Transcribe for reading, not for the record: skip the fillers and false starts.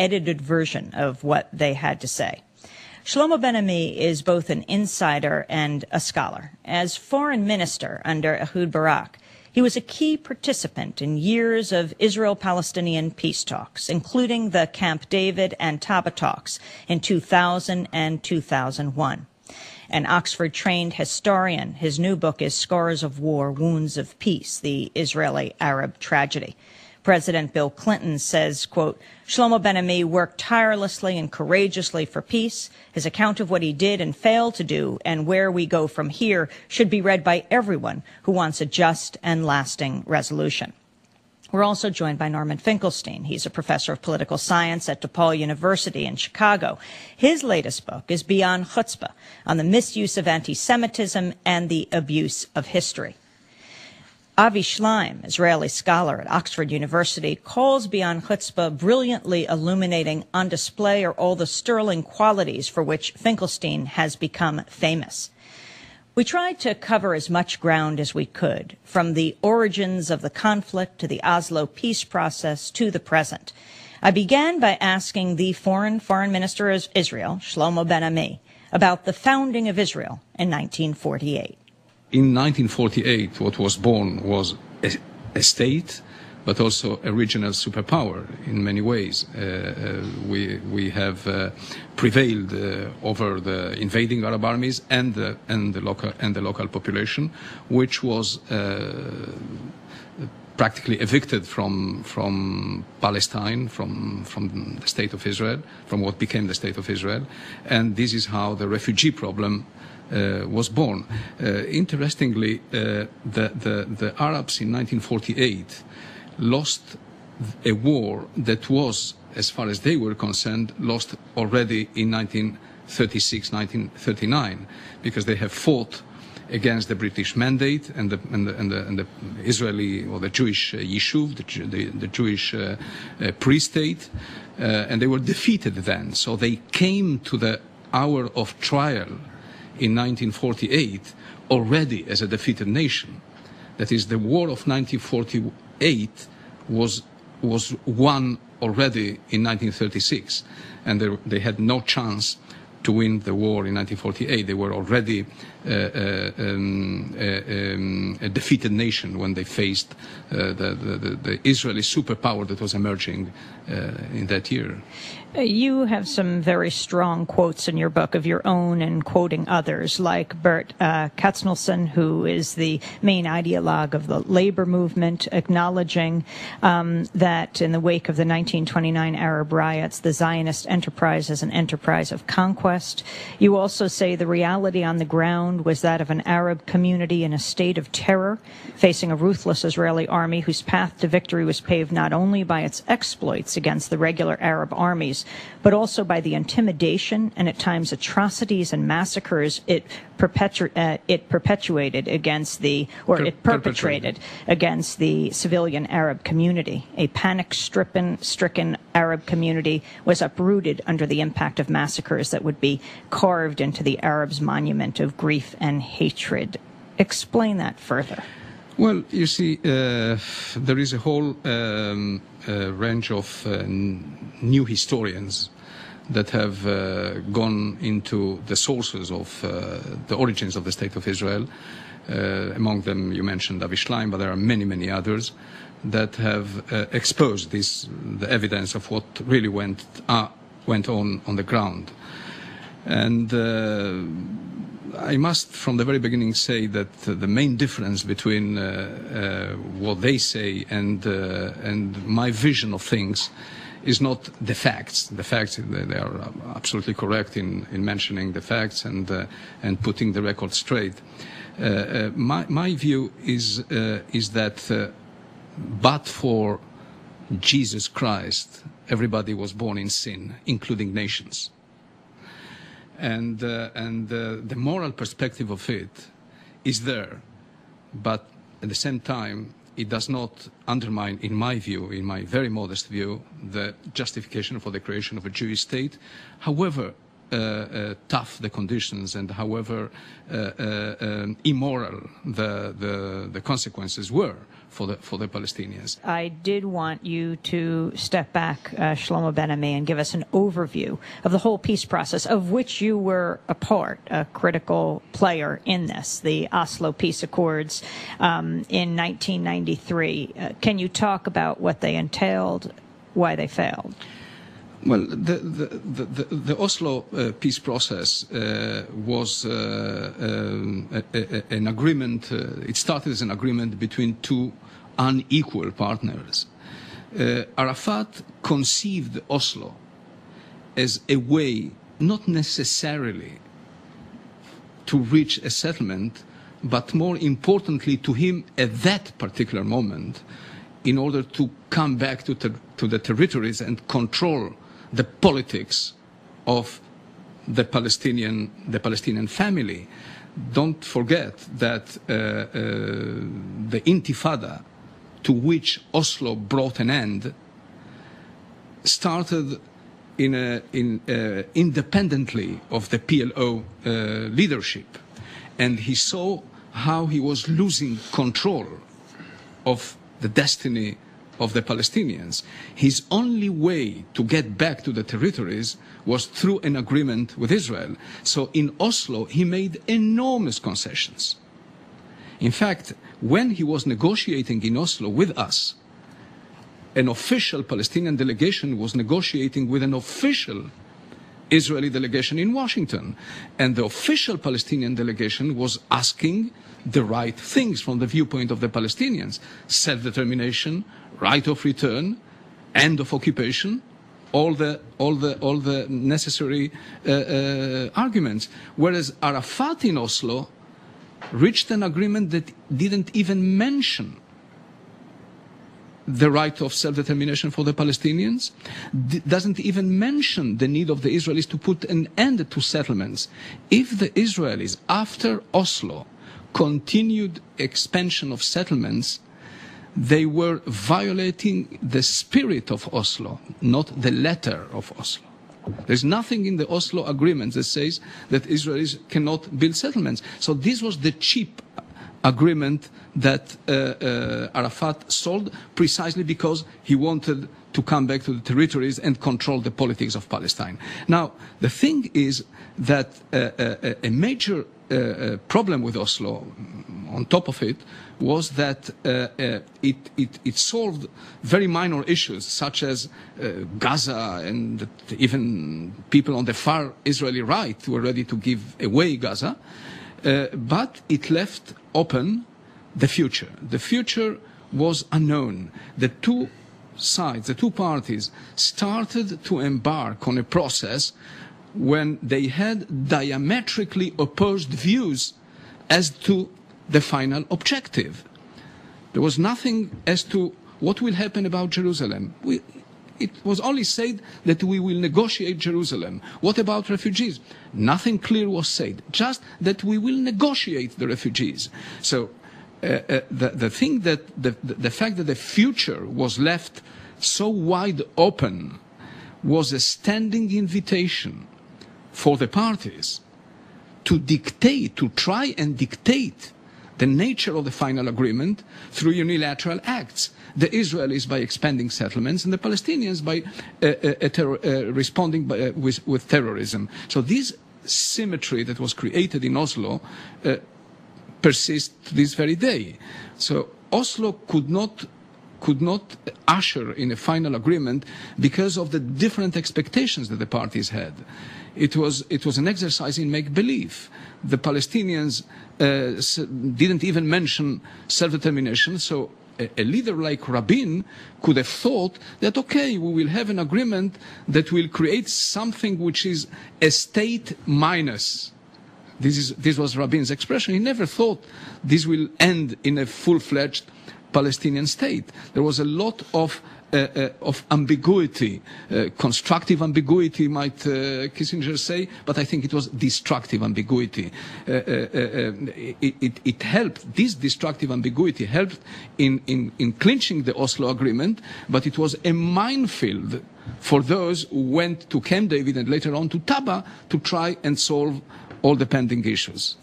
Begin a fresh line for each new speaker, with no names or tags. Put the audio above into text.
edited version of what they had to say. Shlomo Ben Ami is both an insider and a scholar. As foreign minister under Ehud Barak, he was a key participant in years of Israel-Palestinian peace talks, including the Camp David and Taba talks in 2000 and 2001. An Oxford-trained historian, his new book is Scars of War, Wounds of Peace, the Israeli-Arab Tragedy. President Bill Clinton says, quote, Shlomo Ben Ami worked tirelessly and courageously for peace. His account of what he did and failed to do and where we go from here should be read by everyone who wants a just and lasting resolution. We're also joined by Norman Finkelstein. He's a professor of political science at DePaul University in Chicago. His latest book is Beyond Chutzpah, on the misuse of anti-Semitism and the abuse of history. Avi Schleim, Israeli scholar at Oxford University, calls Beyond Chutzpah brilliantly illuminating on display are all the sterling qualities for which Finkelstein has become famous. We tried to cover as much ground as we could, from the origins of the conflict to the Oslo peace process to the present. I began by asking the foreign minister of Israel, Shlomo Ben Ami, about the founding of Israel in 1948.
In 1948, what was born was a state, but also a regional superpower in many ways. We have prevailed over the invading Arab armies and the local population, which was practically evicted from Palestine, from the state of Israel, from what became the state of Israel, and this is how the refugee problem was born. Interestingly, the Arabs in 1948 lost a war that was, as far as they were concerned, lost already in 1936, 1939, because they have fought against the British mandate and the Israeli or the Jewish Yishuv, the Jewish pre-state, and they were defeated then. So they came to the hour of trial in 1948 already as a defeated nation. That is, the war of 1948 was won already in 1936, and they had no chance to win the war in 1948. They were already a defeated nation when they faced the Israeli superpower that was emerging in that year.
You have some very strong quotes in your book of your own and quoting others, like Bert Katznelson, who is the main ideologue of the labor movement, acknowledging that in the wake of the 1929 Arab riots, the Zionist enterprise is an enterprise of conquest. You also say the reality on the ground was that of an Arab community in a state of terror, facing a ruthless Israeli army whose path to victory was paved not only by its exploits against the regular Arab armies, but also by the intimidation and at times atrocities and massacres it perpetrated against the civilian Arab community. A panic-stricken Arab community was uprooted under the impact of massacres that would be carved into the Arabs' monument of grief and hatred. Explain that further.
Well, you see, there is a whole range of new historians that have gone into the sources of the origins of the State of Israel. Among them, you mentioned Avi Schleim, but there are many, many others that have exposed the evidence of what really went on the ground. And I must, from the very beginning, say that the main difference between what they say and my vision of things is not the facts. The facts, they are absolutely correct in mentioning the facts and putting the record straight. My view is that but for Jesus Christ, everybody was born in sin, including nations. And the moral perspective of it is there, but at the same time, it does not undermine, in my view, in my very modest view, the justification for the creation of a Jewish state. However, tough the conditions and however immoral the consequences were for the Palestinians.
I did want you to step back, Shlomo Ben Ami, and give us an overview of the whole peace process, of which you were a part, a critical player in this, the Oslo Peace Accords in 1993. Can you talk about what they entailed, why they failed?
Well, the Oslo peace process was an agreement. It started as an agreement between two unequal partners. Arafat conceived Oslo as a way not necessarily to reach a settlement, but more importantly to him at that particular moment, in order to come back to the territories and control the politics of the Palestinian family. Don't forget that the Intifada, to which Oslo brought an end, started independently of the PLO leadership, and he saw how he was losing control of the destiny of the Palestinians. His only way to get back to the territories was through an agreement with Israel. So in Oslo, he made enormous concessions. In fact, when he was negotiating in Oslo with us, an official Palestinian delegation was negotiating with an official Israeli delegation in Washington. And the official Palestinian delegation was asking the right things from the viewpoint of the Palestinians: self-determination, right of return, end of occupation, all the necessary arguments. Whereas Arafat in Oslo reached an agreement that didn't even mention the right of self-determination for the Palestinians, doesn't even mention the need of the Israelis to put an end to settlements. If the Israelis, after Oslo, continued expansion of settlements, they were violating the spirit of Oslo, not the letter of Oslo. There's nothing in the Oslo agreement that says that Israelis cannot build settlements. So this was the cheap agreement that Arafat sold, precisely because he wanted to come back to the territories and control the politics of Palestine. Now, the thing is that a major problem with Oslo, on top of it, was that it solved very minor issues, such as Gaza, and even people on the far Israeli right were ready to give away Gaza, but it left open the future. The future was unknown. The two sides, the two parties, started to embark on a process when they had diametrically opposed views as to the final objective. There was nothing as to what will happen about Jerusalem. It was only said that we will negotiate Jerusalem. What about refugees? Nothing clear was said, just that we will negotiate the refugees. So the thing that the fact that the future was left so wide open was a standing invitation for the parties to dictate, to try and dictate the nature of the final agreement through unilateral acts. The Israelis by expanding settlements, and the Palestinians by responding with terrorism. So this symmetry that was created in Oslo persists to this very day. So Oslo could not usher in a final agreement because of the different expectations that the parties had. It was an exercise in make-believe. The Palestinians didn't even mention self-determination, so a leader like Rabin could have thought that, okay, we will have an agreement that will create something which is a state minus. This was Rabin's expression. He never thought this will end in a full-fledged Palestinian state. There was a lot of ambiguity, constructive ambiguity, might Kissinger say, but I think it was destructive ambiguity. It helped, this destructive ambiguity helped in clinching the Oslo agreement, but it was a minefield for those who went to Camp David and later on to Taba to try and solve all the pending issues.